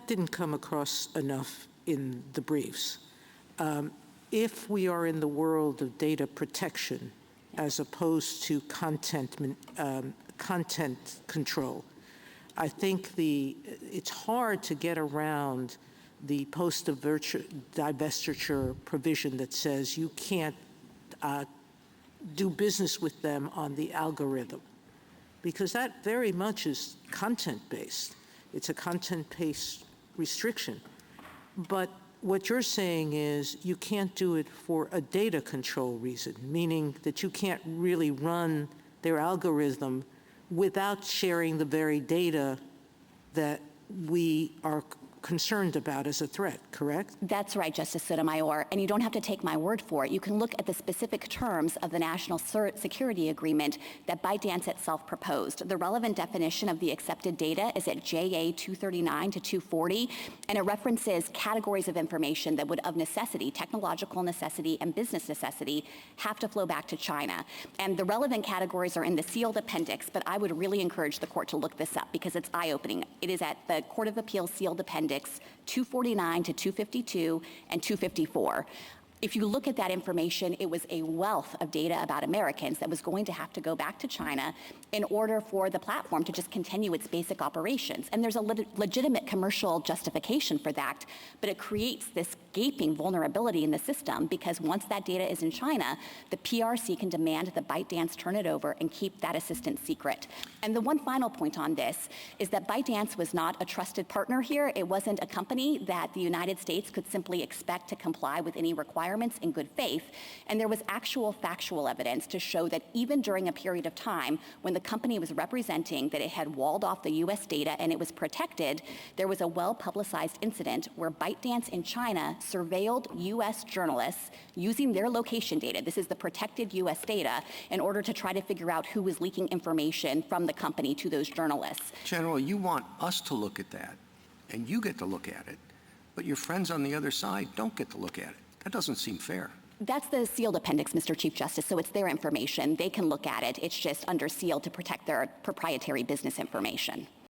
didn't come across enough in the briefs. If we are in the world of data protection as opposed to content control, I think it's hard to get around the post-divestiture provision that says you can't do business with them on the algorithm, because that very much is content-based. It's a content-based restriction. But what you're saying is you can't do it for a data control reason, meaning that you can't really run their algorithm without sharing the very data that we are concerned about as a threat, correct? That's right, Justice Sotomayor, and you don't have to take my word for it. You can look at the specific terms of the National Security Agreement that ByteDance itself proposed. The relevant definition of the accepted data is at JA 239 to 240, and it references categories of information that would, of necessity, technological necessity and business necessity, have to flow back to China. And the relevant categories are in the sealed appendix, but I would really encourage the court to look this up because it's eye-opening. It is at the Court of Appeals sealed appendix 249 to 252 and 254. If you look at that information, it was a wealth of data about Americans that was going to have to go back to China in order for the platform to just continue its basic operations. And there's a legitimate commercial justification for that, but it creates this gaping vulnerability in the system because once that data is in China, the PRC can demand that ByteDance turn it over and keep that assistance secret. And the one final point on this is that ByteDance was not a trusted partner here. It wasn't a company that the United States could simply expect to comply with any requirements in good faith, and there was actual factual evidence to show that even during a period of time when the company was representing that it had walled off the U.S. data and it was protected, there was a well-publicized incident where ByteDance in China surveilled U.S. journalists using their location data, this is the protected U.S. data, in order to try to figure out who was leaking information from the company to those journalists. General, you want us to look at that, and you get to look at it, but your friends on the other side don't get to look at it. That doesn't seem fair. That's the sealed appendix, Mr. Chief Justice, so it's their information. They can look at it. It's just under seal to protect their proprietary business information.